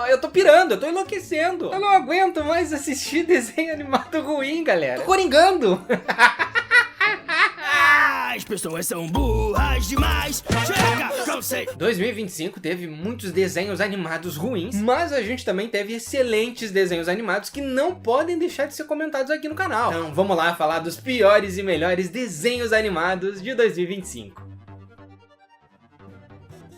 eu tô pirando, eu tô enlouquecendo. Eu não aguento mais assistir desenho animado ruim, galera. Tô coringando. As pessoas são burras demais. Chega, cansei. 2025 teve muitos desenhos animados ruins, mas a gente também teve excelentes desenhos animados que não podem deixar de ser comentados aqui no canal. Então vamos lá falar dos piores e melhores desenhos animados de 2025.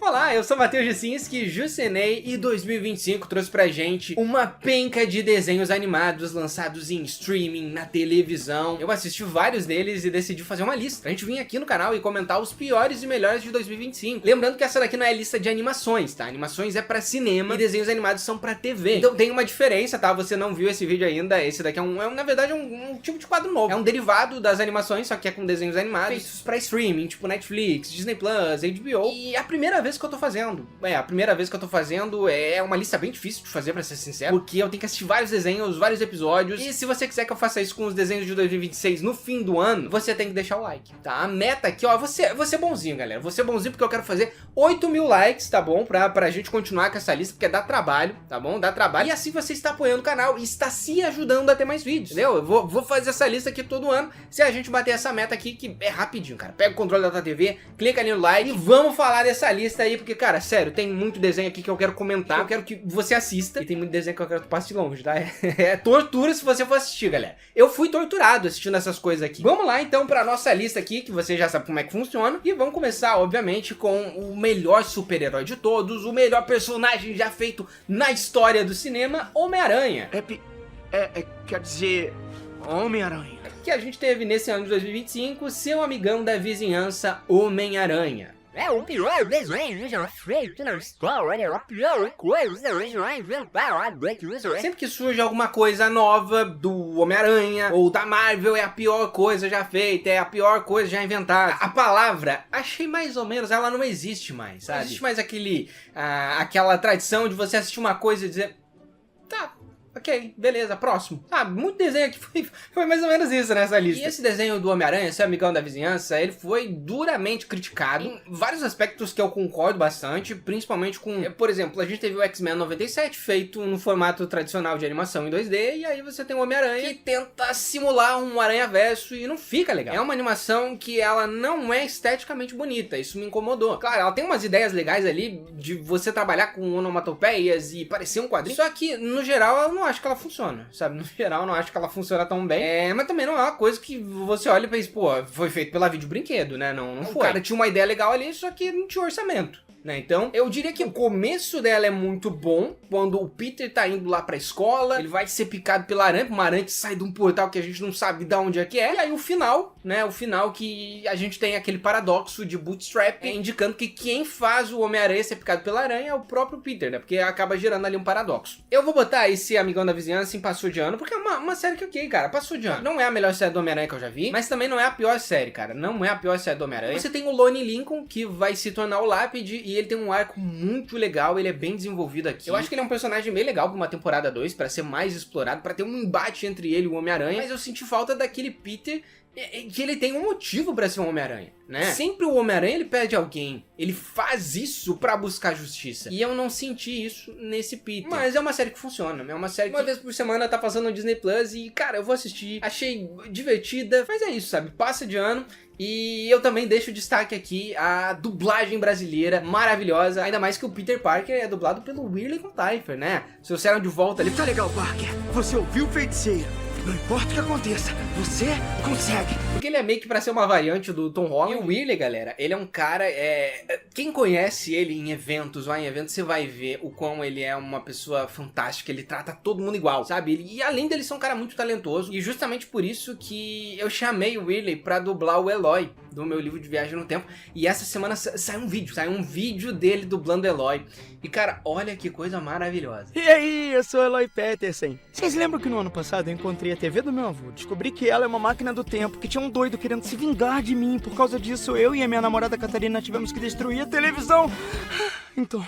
Olá, eu sou Matheus Jasinski, Jusenei, e 2025 trouxe pra gente uma penca de desenhos animados lançados em streaming, na televisão. Eu assisti vários deles e decidi fazer uma lista pra gente vir aqui no canal e comentar os piores e melhores de 2025. Lembrando que essa daqui não é lista de animações, tá? Animações é pra cinema e desenhos animados são pra TV. Então tem uma diferença, tá? Você não viu esse vídeo ainda, esse daqui na verdade um tipo de quadro novo. É um derivado das animações, só que é com desenhos animados feitos pra streaming, tipo Netflix, Disney Plus, HBO. E a primeira vez que eu tô fazendo. A primeira vez que eu tô fazendo é uma lista bem difícil de fazer, pra ser sincero, porque eu tenho que assistir vários desenhos, vários episódios, e se você quiser que eu faça isso com os desenhos de 2026 no fim do ano, você tem que deixar o like, tá? A meta aqui, ó, você bonzinho, galera, você bonzinho, porque eu quero fazer 8.000 likes, tá bom? Pra gente continuar com essa lista, porque dá trabalho, tá bom? Dá trabalho, e assim você está apoiando o canal e está se ajudando a ter mais vídeos, entendeu? Eu vou fazer essa lista aqui todo ano, se a gente bater essa meta aqui, que é rapidinho, cara. Pega o controle da tua TV, clica ali no like e vamos falar dessa lista aí, porque, cara, sério, tem muito desenho aqui que eu quero comentar, eu quero que você assista, e tem muito desenho que eu quero que tu passe de longe, tá? É tortura se você for assistir, galera. Eu fui torturado assistindo essas coisas aqui. Vamos lá, então, pra nossa lista aqui, que você já sabe como é que funciona, e vamos começar, obviamente, com o melhor super-herói de todos, o melhor personagem já feito na história do cinema, Homem-Aranha. Quer dizer, Homem-Aranha. Que a gente teve nesse ano de 2025, seu amigão da vizinhança, Homem-Aranha. É o pior desenho já feito na história, a pior coisa já inventada. Sempre que surge alguma coisa nova do Homem-Aranha ou da Marvel, é a pior coisa já feita, é a pior coisa já inventada. A palavra, achei mais ou menos, ela não existe mais, sabe? Não existe mais aquela tradição de você assistir uma coisa e dizer, tá, ok, beleza, próximo. Ah, muito desenho aqui foi mais ou menos isso nessa lista. E esse desenho do Homem-Aranha, seu amigão da vizinhança, ele foi duramente criticado em vários aspectos que eu concordo bastante, principalmente com, por exemplo, a gente teve o X-Men 97 feito no formato tradicional de animação em 2D, e aí você tem o Homem-Aranha que tenta simular um aranha-verso e não fica legal. É uma animação que ela não é esteticamente bonita, isso me incomodou. Claro, ela tem umas ideias legais ali de você trabalhar com onomatopeias e parecer um quadrinho, só que, no geral, eu não acho que ela funciona, sabe? No geral, eu não acho que ela funciona tão bem. Mas também não é uma coisa que você olha e pensa, pô, foi feito pela Vídeo Brinquedo, né? Não foi. O cara tinha uma ideia legal ali, só que não tinha orçamento, né? Então, eu diria que o começo dela é muito bom, quando o Peter tá indo lá pra escola, ele vai ser picado pela aranha, uma aranha que sai de um portal que a gente não sabe de onde é que é, e aí o final, né? O final que a gente tem aquele paradoxo de Bootstrap, indicando que quem faz o Homem-Aranha ser picado pela aranha é o próprio Peter, né? Porque acaba gerando ali um paradoxo. Eu vou botar esse amigão da vizinhança em Passou de Ano, porque é uma série que, ok, cara, passou de ano. Não é a melhor série do Homem-Aranha que eu já vi, mas também não é a pior série, cara. Não é a pior série do Homem-Aranha. Você tem o Lonnie Lincoln, que vai se tornar o Lápide, e ele tem um arco muito legal, ele é bem desenvolvido aqui. Eu acho que ele é um personagem bem legal pra uma temporada 2, pra ser mais explorado, pra ter um embate entre ele e o Homem-Aranha, mas eu senti falta daquele Peter que ele tem um motivo pra ser um Homem-Aranha, né? Sempre o Homem-Aranha, ele perde alguém. Ele faz isso pra buscar justiça. E eu não senti isso nesse Peter. Mas é uma série que funciona. É uma série que uma vez por semana tá passando no Disney Plus e, cara, eu vou assistir. Achei divertida. Mas é isso, sabe? Passa de ano. E eu também deixo destaque aqui a dublagem brasileira maravilhosa. Ainda mais que o Peter Parker é dublado pelo Whirley Contyfer, né? Trouxeram de volta ali. Tá legal, Parker. Você ouviu, feiticeiro? Não importa o que aconteça, você consegue. Porque ele é meio que pra ser uma variante do Tom Holland. E o Whirley, galera, ele é um cara, quem conhece ele em eventos, vai em eventos, você vai ver o quão ele é uma pessoa fantástica, ele trata todo mundo igual, sabe? E além dele ser um cara muito talentoso, e justamente por isso que eu chamei o Whirley pra dublar o Eloy do meu livro de Viagem no Tempo, e essa semana saiu um vídeo dele dublando Eloy. E cara, olha que coisa maravilhosa. E aí, eu sou Eloy Peterson. Vocês lembram que no ano passado eu encontrei a TV do meu avô? Descobri que ela é uma máquina do tempo, que tinha um doido querendo se vingar de mim. Por causa disso, eu e a minha namorada Catarina tivemos que destruir a televisão. Então,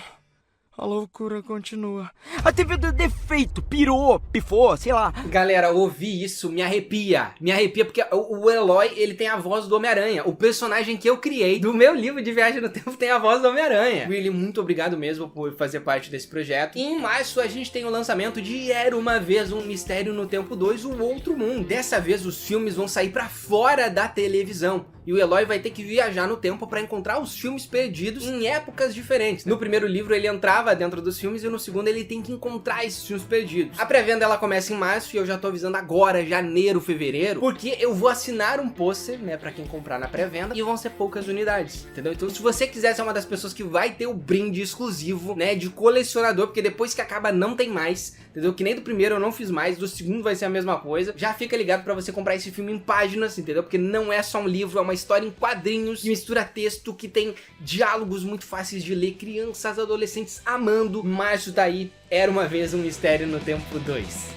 A loucura continua. A TV deu defeito, pirou, pifou, sei lá. Galera, ouvir isso me arrepia. Me arrepia porque o Eloy, ele tem a voz do Homem-Aranha. O personagem que eu criei do meu livro de Viagem no Tempo tem a voz do Homem-Aranha. Willy, muito obrigado mesmo por fazer parte desse projeto. E em março a gente tem o lançamento de Era Uma Vez um Mistério no Tempo 2, O Outro Mundo. Dessa vez os filmes vão sair pra fora da televisão. E o Eloy vai ter que viajar no tempo pra encontrar os filmes perdidos em épocas diferentes. No primeiro livro ele entrava dentro dos filmes e no segundo ele tem que encontrar esses filmes perdidos. A pré-venda ela começa em março e eu já tô avisando agora, janeiro, fevereiro, porque eu vou assinar um pôster, né, pra quem comprar na pré-venda e vão ser poucas unidades, entendeu? Então se você quiser ser uma das pessoas que vai ter o brinde exclusivo, né, de colecionador, porque depois que acaba não tem mais, entendeu? Que nem do primeiro eu não fiz mais, do segundo vai ser a mesma coisa. Já fica ligado pra você comprar esse filme em páginas, entendeu? Porque não é só um livro, é uma história em quadrinhos, que mistura texto, que tem diálogos muito fáceis de ler, crianças, adolescentes amando. Março tá aí, Era Uma Vez um Mistério no Tempo 2.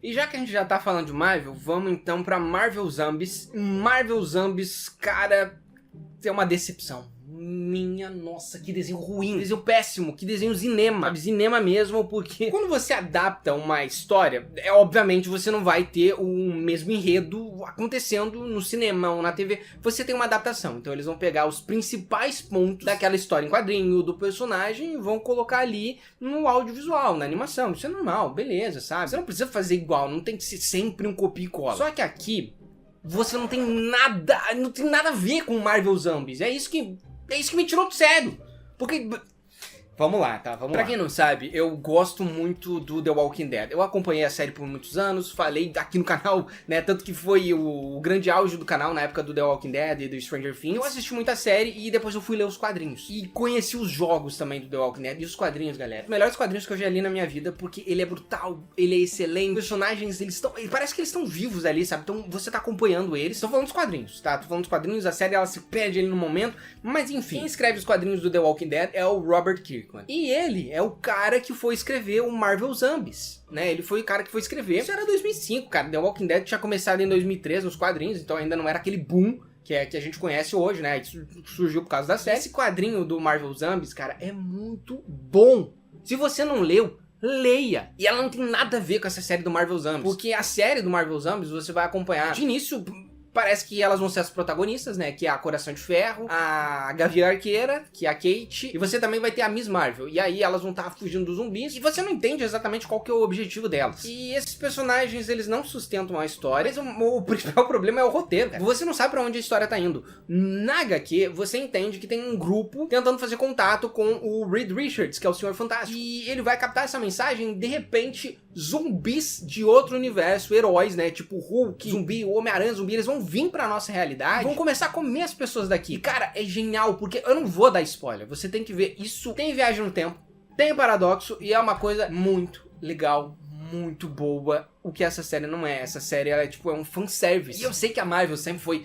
E já que a gente já tá falando de Marvel, vamos então pra Marvel Zombies. Marvel Zombies, cara, é uma decepção. Minha nossa, que desenho ruim, desenho péssimo, que desenho cinema, sabe? Cinema mesmo, porque quando você adapta uma história, obviamente você não vai ter o mesmo enredo acontecendo no cinema ou na TV, você tem uma adaptação, então eles vão pegar os principais pontos daquela história em quadrinho, do personagem, e vão colocar ali no audiovisual, na animação, isso é normal, beleza, sabe? Você não precisa fazer igual, não tem que ser sempre um copia e cola. Só que aqui, você não tem nada a ver com Marvel Zombies, é isso que me tirou do sério. Porque... Vamos lá, tá? Vamos lá. Pra quem não sabe, eu gosto muito do The Walking Dead. Eu acompanhei a série por muitos anos, falei aqui no canal, né? Tanto que foi o grande auge do canal na época do The Walking Dead e do Stranger Things. Eu assisti muita série e depois eu fui ler os quadrinhos. E conheci os jogos também do The Walking Dead e os quadrinhos, galera. Os melhores quadrinhos que eu já li na minha vida, porque ele é brutal, ele é excelente. Os personagens, parece que eles estão vivos ali, sabe? Então você tá acompanhando eles. Tô falando dos quadrinhos, tá? Tô falando dos quadrinhos, a série ela se perde ali no momento. Mas enfim, quem escreve os quadrinhos do The Walking Dead é o Robert Kirkman. E ele é o cara que foi escrever o Marvel Zombies, né? Ele foi o cara que foi escrever. Isso era 2005, cara. The Walking Dead tinha começado em 2003 nos quadrinhos, então ainda não era aquele boom que a gente conhece hoje, né? Isso surgiu por causa da série. Esse quadrinho do Marvel Zombies, cara, é muito bom. Se você não leu, leia. E ela não tem nada a ver com essa série do Marvel Zombies, porque a série do Marvel Zombies você vai acompanhar de início. Parece que elas vão ser as protagonistas, né? Que é a Coração de Ferro, a Gavião Arqueira, que é a Kate. E você também vai ter a Miss Marvel. E aí elas vão estar fugindo dos zumbis. E você não entende exatamente qual que é o objetivo delas. E esses personagens, eles não sustentam a história. Mas o principal problema é o roteiro, cara. Você não sabe pra onde a história tá indo. Na HQ, você entende que tem um grupo tentando fazer contato com o Reed Richards, que é o Senhor Fantástico. E ele vai captar essa mensagem e, de repente, zumbis de outro universo, heróis, né? Tipo Hulk, zumbi, Homem-Aranha, zumbi, eles vão vir pra nossa realidade, vão começar a comer as pessoas daqui. E, cara, é genial, porque eu não vou dar spoiler, você tem que ver isso. Tem viagem no tempo, tem paradoxo, e é uma coisa muito legal, muito boa. O que essa série não é. Essa série, ela é tipo, é um fanservice. E eu sei que a Marvel sempre foi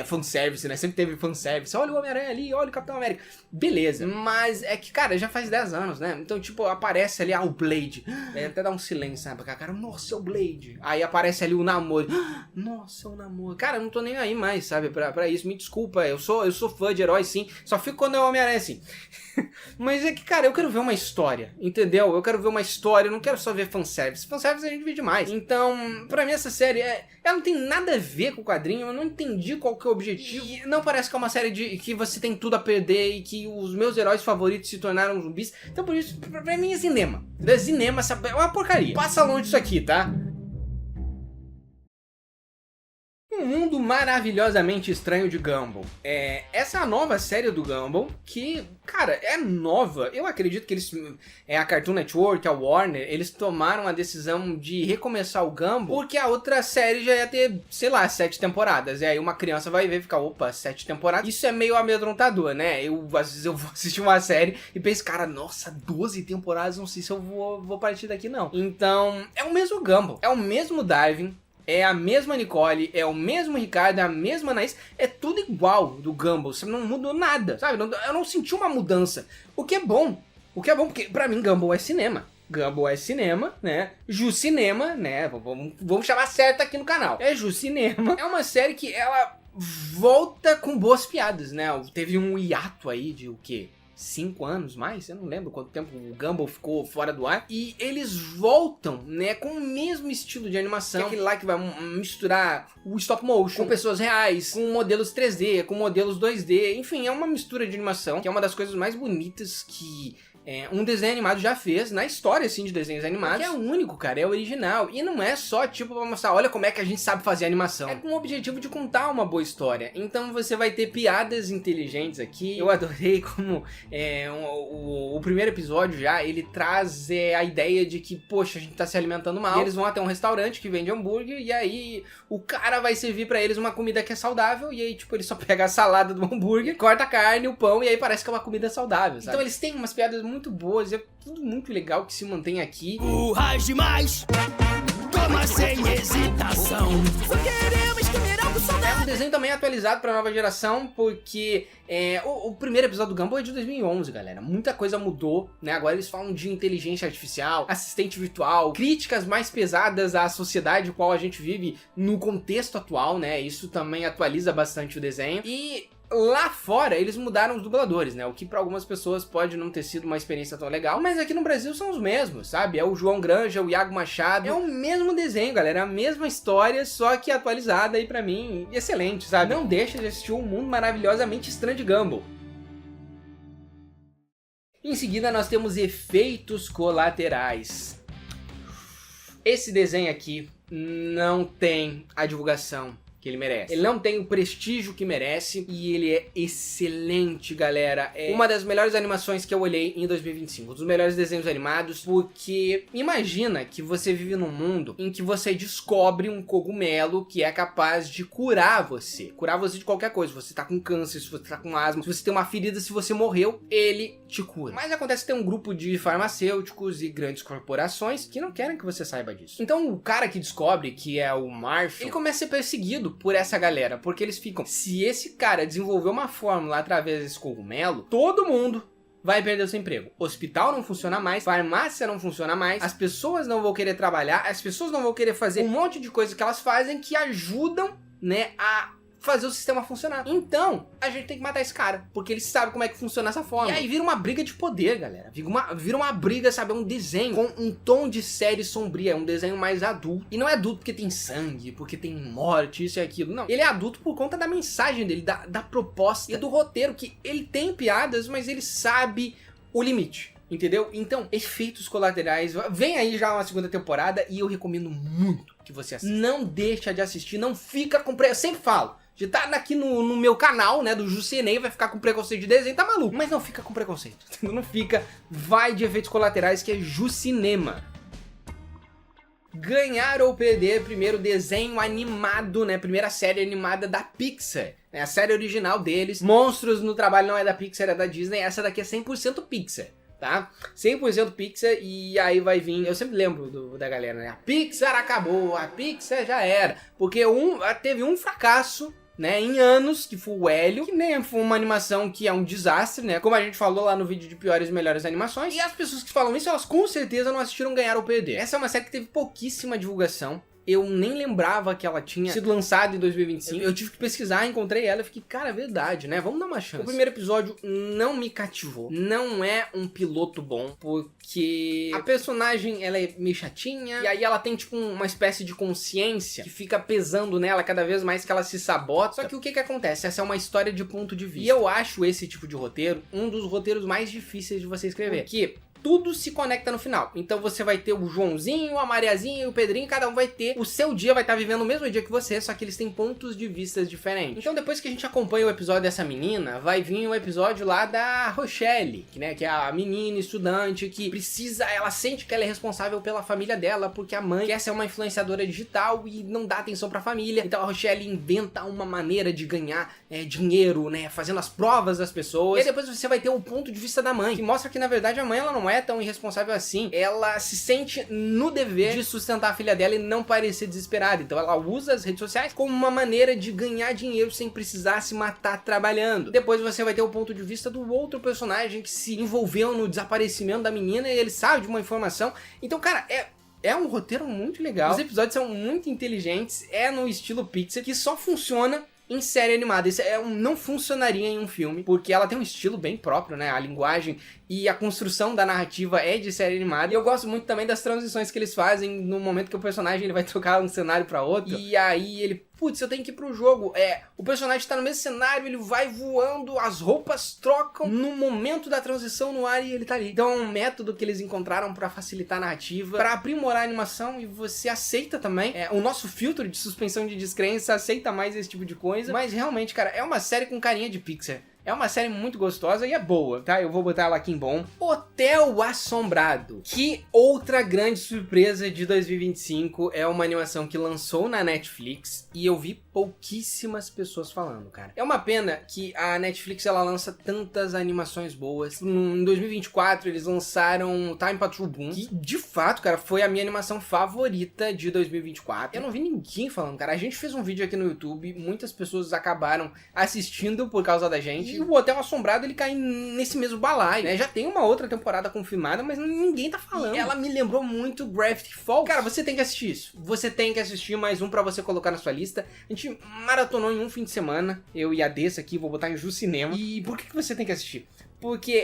fanservice, né? Sempre teve fanservice. Olha o Homem-Aranha ali, olha o Capitão América. Beleza. Mas é que, cara, já faz 10 anos, né? Então, tipo, aparece ali, o Blade. Até dá um silêncio, sabe? Cara, nossa, é o Blade. Aí aparece ali o Namor. Nossa, é o Namor. Cara, eu não tô nem aí mais, sabe? Pra isso. Me desculpa, eu sou fã de heróis, sim. Só fico quando é o Homem-Aranha, assim. Mas é que, cara, eu quero ver uma história, entendeu? Eu quero ver uma história, eu não quero só ver fanservice. Fanservice a gente vê demais. Então, pra mim essa série, ela não tem nada a ver com o quadrinho, eu não entendi qual que é o objetivo. E não parece que é uma série de que você tem tudo a perder e que os meus heróis favoritos se tornaram zumbis. Então por isso, pra mim é cinema. Cinema é uma porcaria. Passa longe disso aqui, tá? Um mundo maravilhosamente estranho de Gumball. Essa é a nova série do Gumball, que, cara, é nova. Eu acredito que eles, a Cartoon Network, a Warner, eles tomaram a decisão de recomeçar o Gumball, porque a outra série já ia ter, sei lá, 7 temporadas. E aí uma criança vai ver e ficar, opa, 7 temporadas. Isso é meio amedrontador, né? Às vezes eu vou assistir uma série e penso, cara, nossa, 12 temporadas, não sei se eu vou partir daqui não. Então, é o mesmo Gumball, é o mesmo Darwin, é a mesma Nicole, é o mesmo Ricardo, é a mesma Anaís, é tudo igual do Gumball, você não mudou nada, sabe? Eu não senti uma mudança, o que é bom, porque pra mim Gumball é cinema. Gumball é cinema, né? Jucinema, né? Vamos chamar certo aqui no canal. É Jucinema. É uma série que ela volta com boas piadas, né? Teve um hiato aí de o quê? 5 anos mais, eu não lembro quanto tempo o Gumball ficou fora do ar, e eles voltam, né, com o mesmo estilo de animação, aquele lá que vai misturar o stop motion com pessoas reais, com modelos 3D, com modelos 2D, enfim, é uma mistura de animação, que é uma das coisas mais bonitas que um desenho animado já fez na história, assim, de desenhos animados. Que é único, cara, é original. E não é só, tipo, pra mostrar, olha como é que a gente sabe fazer animação. É com o objetivo de contar uma boa história. Então você vai ter piadas inteligentes aqui. Eu adorei como o primeiro episódio já, ele traz a ideia de que, poxa, a gente tá se alimentando mal. E eles vão até um restaurante que vende hambúrguer, e aí o cara vai servir pra eles uma comida que é saudável, e aí, tipo, ele só pega a salada do hambúrguer, corta a carne, o pão, e aí parece que é uma comida saudável, sabe? Então eles têm umas piadas muito boas, é tudo muito legal que se mantém aqui. Burras demais, toma sem hesitação. Só queremos comer algo saudável. O desenho também é atualizado pra nova geração, porque o primeiro episódio do Gumball é de 2011, galera. Muita coisa mudou, né? Agora eles falam de inteligência artificial, assistente virtual, críticas mais pesadas à sociedade qual a gente vive no contexto atual, né? Isso também atualiza bastante o desenho. E lá fora, eles mudaram os dubladores, né? O que pra algumas pessoas pode não ter sido uma experiência tão legal, mas aqui no Brasil são os mesmos, sabe? É o João Granja, o Iago Machado. É o mesmo desenho, galera. É a mesma história, só que atualizada e pra mim, excelente, sabe? Não deixa de assistir um mundo maravilhosamente estranho de Gumball. Em seguida, nós temos efeitos colaterais. Esse desenho aqui não tem a divulgação que ele merece. Ele não tem o prestígio que merece e ele é excelente, galera. É uma das melhores animações que eu olhei em 2025. Um dos melhores desenhos animados, porque imagina que você vive num mundo em que você descobre um cogumelo que é capaz de curar você. Curar você de qualquer coisa. Se você tá com câncer, se você tá com asma, se você tem uma ferida, se você morreu, ele te cura. Mas acontece que tem um grupo de farmacêuticos e grandes corporações que não querem que você saiba disso. Então o cara que descobre, que é o Marshall, ele começa a ser perseguido por essa galera, porque eles ficam, se esse cara desenvolver uma fórmula através desse cogumelo, todo mundo vai perder o seu emprego. Hospital não funciona mais, farmácia não funciona mais, as pessoas não vão querer trabalhar, as pessoas não vão querer fazer um monte de coisa que elas fazem que ajudam, né, a fazer o sistema funcionar. Então, a gente tem que matar esse cara, porque ele sabe como é que funciona essa forma. E aí vira uma briga de poder, galera. Vira uma briga, sabe? É um desenho com um tom de série sombria, é um desenho mais adulto. E não é adulto porque tem sangue, porque tem morte, isso e aquilo, não. Ele é adulto por conta da mensagem dele, da proposta e do roteiro, que ele tem piadas, mas ele sabe o limite. Entendeu? Então, efeitos colaterais. Vem aí já uma segunda temporada e eu recomendo muito que você assista. Não deixa de assistir, não fica com... Eu sempre falo. Já tá aqui no meu canal, né, do Jucinei, vai ficar com preconceito de desenho, tá maluco. Mas não fica com preconceito, não fica, vai de efeitos colaterais, que é Jucinema. Ganhar ou perder, primeiro desenho animado, né, primeira série animada da Pixar, né, a série original deles. Monstros no Trabalho não é da Pixar, é da Disney, essa daqui é 100% Pixar. Tá? 100% Pixar, e aí vai vir, eu sempre lembro da galera, né, a Pixar acabou, a Pixar já era, porque teve um fracasso, né, em anos, que foi o Hélio, que nem foi uma animação que é um desastre, né, como a gente falou lá no vídeo de piores e melhores animações, e as pessoas que falam isso, elas com certeza não assistiram Ganhar ou Perder. Essa é uma série que teve pouquíssima divulgação. Eu nem lembrava que ela tinha sido lançada em 2025. Eu tive que pesquisar, encontrei ela e fiquei, cara, é verdade, né? Vamos dar uma chance. O primeiro episódio não me cativou. Não é um piloto bom, porque a personagem, ela é meio chatinha. E aí ela tem, tipo, uma espécie de consciência que fica pesando nela cada vez mais que ela se sabota. Só que o que acontece? Essa é uma história de ponto de vista. E eu acho esse tipo de roteiro um dos roteiros mais difíceis de você escrever. Porque tudo se conecta no final. Então você vai ter o Joãozinho, a Mariazinha e o Pedrinho, cada um vai ter o seu dia, vai estar vivendo o mesmo dia que você, só que eles têm pontos de vista diferentes. Então depois que a gente acompanha o episódio dessa menina, vai vir o episódio lá da Rochelle, que é a menina estudante que precisa, ela sente que ela é responsável pela família dela, porque a mãe quer ser uma influenciadora digital e não dá atenção pra família. Então a Rochelle inventa uma maneira de ganhar dinheiro, né, fazendo as provas das pessoas. E aí depois você vai ter o ponto de vista da mãe, que mostra que na verdade a mãe, ela não é tão irresponsável assim. Ela se sente no dever de sustentar a filha dela e não parecer desesperada. Então ela usa as redes sociais como uma maneira de ganhar dinheiro sem precisar se matar trabalhando. Depois você vai ter o ponto de vista do outro personagem que se envolveu no desaparecimento da menina e ele sabe de uma informação. Então, cara, é um roteiro muito legal. Os episódios são muito inteligentes. É no estilo Pixar, que só funciona em série animada. Isso não funcionaria em um filme, porque ela tem um estilo bem próprio, né? A linguagem e a construção da narrativa é de série animada. E eu gosto muito também das transições que eles fazem no momento que o personagem ele vai trocar um cenário pra outro. E aí ele, putz, eu tenho que ir pro jogo. O personagem tá no mesmo cenário, ele vai voando, as roupas trocam no momento da transição no ar e ele tá ali. Então é um método que eles encontraram pra facilitar a narrativa, pra aprimorar a animação, e você aceita também. O nosso filtro de suspensão de descrença aceita mais esse tipo de coisa. Mas realmente, cara, é uma série com carinha de Pixar. É uma série muito gostosa e é boa, tá? Eu vou botar ela aqui em bom. Hotel Assombrado. Que outra grande surpresa de 2025. É uma animação que lançou na Netflix e eu vi pouquíssimas pessoas falando, cara. É uma pena que a Netflix, ela lança tantas animações boas. Em 2024, eles lançaram Time Patrol Boom, que, de fato, cara, foi a minha animação favorita de 2024. Eu não vi ninguém falando, cara. A gente fez um vídeo aqui no YouTube, muitas pessoas acabaram assistindo por causa da gente. E o Hotel Assombrado, ele cai nesse mesmo balaio, né? Já tem uma outra temporada confirmada, mas ninguém tá falando. E ela me lembrou muito Gravity Falls. Cara, você tem que assistir isso. Você tem que assistir, mais um pra você colocar na sua lista. A gente maratonou em um fim de semana. Eu e a Dessa aqui, vou botar em Ju Cinema. E por que você tem que assistir? Porque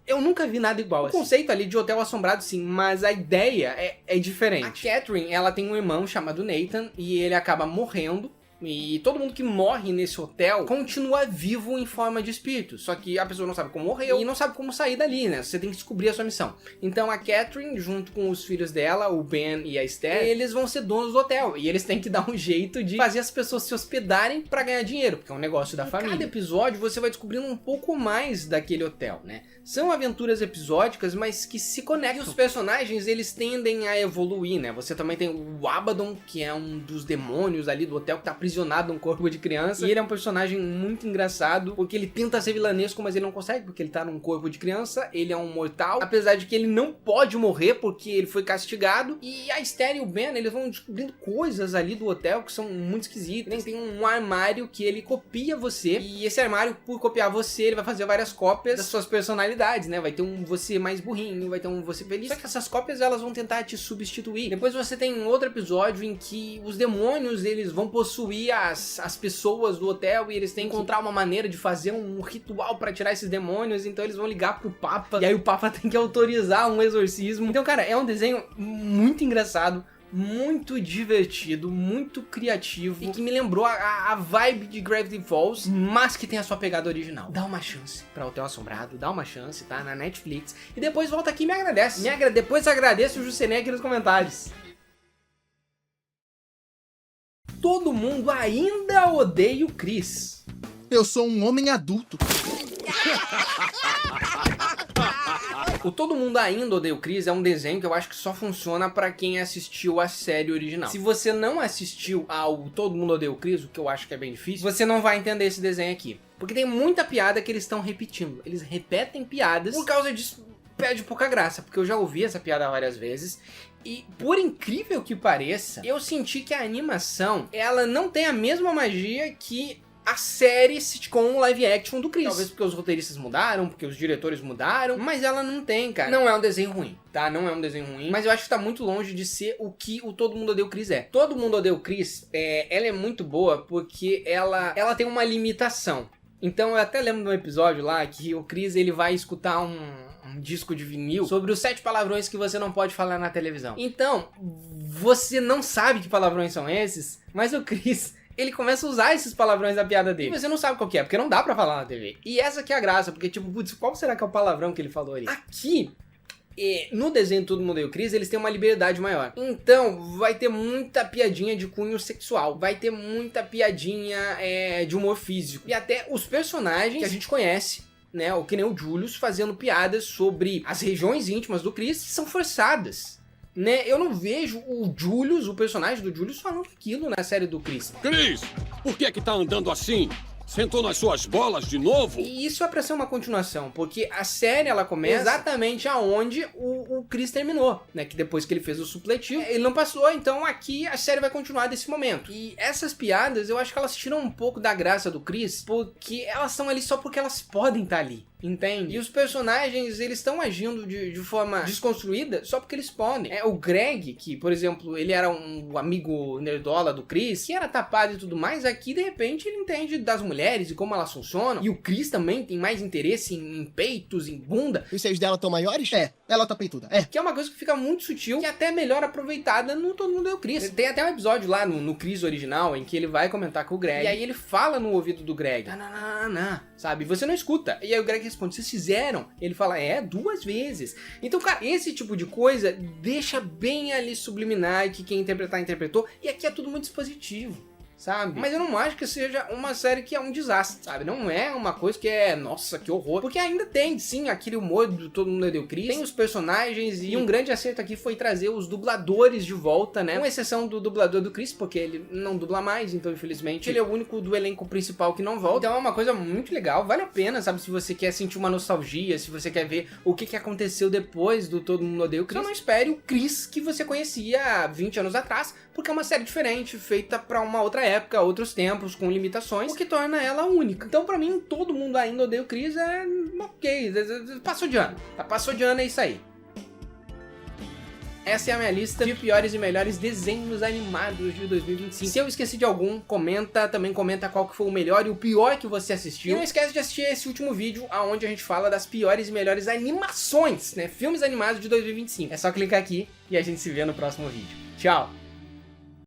eu nunca vi nada igual. O conceito ali de Hotel Assombrado, sim, mas a ideia é diferente. A Catherine, ela tem um irmão chamado Nathan e ele acaba morrendo. E todo mundo que morre nesse hotel continua vivo em forma de espírito. Só que a pessoa não sabe como morreu e não sabe como sair dali, né? Você tem que descobrir a sua missão. Então a Catherine, junto com os filhos dela, o Ben e a Esther, eles vão ser donos do hotel. E eles têm que dar um jeito de fazer as pessoas se hospedarem pra ganhar dinheiro, porque é um negócio da família. Cada episódio você vai descobrindo um pouco mais daquele hotel, né? São aventuras episódicas, mas que se conectam. E os personagens, eles tendem a evoluir, né? Você também tem o Abaddon, que é um dos demônios ali do hotel, que tá aprisionado num corpo de criança. E ele é um personagem muito engraçado, porque ele tenta ser vilanesco, mas ele não consegue, porque ele tá num corpo de criança. Ele é um mortal, apesar de que ele não pode morrer, porque ele foi castigado. E a Esther e o Ben, eles vão descobrindo coisas ali do hotel que são muito esquisitas. Tem um armário que ele copia você, e esse armário, por copiar você, ele vai fazer várias cópias das suas personalidades, né? Vai ter um você mais burrinho, vai ter um você feliz. Só que essas cópias, elas vão tentar te substituir. Depois você tem um outro episódio em que os demônios, eles vão possuir as pessoas do hotel e eles têm que encontrar uma maneira de fazer um ritual pra tirar esses demônios. Então eles vão ligar pro Papa, e aí o Papa tem que autorizar um exorcismo. Então, cara, é um desenho muito engraçado, muito divertido, muito criativo e que me lembrou a vibe de Gravity Falls, mas que tem a sua pegada original. Dá uma chance pra Hotel Assombrado, dá uma chance, tá? Na Netflix. E depois volta aqui e me agradece. Depois agradece o Jusenê aqui nos comentários. Todo mundo ainda odeia o Chris. Eu sou um homem adulto. O Todo Mundo Ainda Odeia o Chris é um desenho que eu acho que só funciona pra quem assistiu a série original. Se você não assistiu ao Todo Mundo Odeia o Chris, o que eu acho que é bem difícil, você não vai entender esse desenho aqui. Porque tem muita piada que eles estão repetindo. Eles repetem piadas, por causa disso perde pouca graça, porque eu já ouvi essa piada várias vezes. E por incrível que pareça, eu senti que a animação, ela não tem a mesma magia que a série sitcom live action do Chris. Talvez porque os roteiristas mudaram, porque os diretores mudaram, mas ela não tem, cara. Não é um desenho ruim, tá? Não é um desenho ruim, mas eu acho que tá muito longe de ser o que o Todo Mundo Odeia o Chris é. Todo Mundo Odeia o Chris, ela é muito boa porque ela tem uma limitação. Então eu até lembro de um episódio lá que o Chris, ele vai escutar um disco de vinil sobre os 7 palavrões que você não pode falar na televisão. Então, você não sabe que palavrões são esses, mas o Chris, ele começa a usar esses palavrões da piada dele. E você não sabe qual que é, porque não dá pra falar na TV. E essa que é a graça, porque tipo, putz, qual será que é o palavrão que ele falou ali? Aqui, no desenho Todo Mundo Odeia o Chris, eles têm uma liberdade maior. Então, vai ter muita piadinha de cunho sexual. Vai ter muita piadinha de humor físico. E até os personagens que a gente conhece, né? O que nem o Julius, fazendo piadas sobre as regiões íntimas do Chris, que são forçadas. Né? Eu não vejo o Julius, o personagem do Julius, falando aquilo na série do Chris. Chris, por que tá andando assim? Sentou nas suas bolas de novo? E isso é pra ser uma continuação, porque a série, ela começa exatamente aonde o Chris terminou, né? Que depois que ele fez o supletivo, ele não passou, então aqui a série vai continuar desse momento. E essas piadas, eu acho que elas tiram um pouco da graça do Chris, porque elas estão ali só porque elas podem estar ali. entende? E os personagens, eles estão agindo de forma desconstruída só porque eles podem. O Greg, que, por exemplo, ele era um amigo nerdola do Chris, que era tapado e tudo mais, aqui, de repente, ele entende das mulheres e como elas funcionam. E o Chris também tem mais interesse em peitos, em bunda. Os seios dela tão maiores? Ela tá peituda. Que é uma coisa que fica muito sutil e até melhor aproveitada no Todo Mundo Odeia o Chris. Tem até um episódio lá no Chris original em que ele vai comentar com o Greg. E aí ele fala no ouvido do Greg. Não, sabe? Você não escuta. E aí o Greg responde, vocês fizeram? Ele fala, 2 vezes. Então, cara, esse tipo de coisa deixa bem ali subliminar e que quem interpretar, interpretou. E aqui é tudo muito dispositivo, sabe? Mas eu não acho que seja uma série que é um desastre, sabe? Não é uma coisa que nossa, que horror. Porque ainda tem, sim, aquele humor do Todo Mundo Odeia o Chris. Tem os personagens e um grande acerto aqui foi trazer os dubladores de volta, né? Com exceção do dublador do Chris, porque ele não dubla mais, então infelizmente ele é o único do elenco principal que não volta. Então é uma coisa muito legal, vale a pena, sabe? Se você quer sentir uma nostalgia, se você quer ver o que aconteceu depois do Todo Mundo Odeia o Chris, então não espere o Chris que você conhecia há 20 anos atrás, porque é uma série diferente, feita pra uma outra época, outros tempos, com limitações, o que torna ela única. Então, pra mim, Todo Mundo Ainda Odeia o Chris ok, passou de ano. Passou de ano, é isso aí. Essa é a minha lista de piores e melhores desenhos animados de 2025. Se eu esqueci de algum, comenta. Também comenta qual que foi o melhor e o pior que você assistiu. E não esquece de assistir esse último vídeo, onde a gente fala das piores e melhores animações, né? Filmes animados de 2025. É só clicar aqui e a gente se vê no próximo vídeo. Tchau!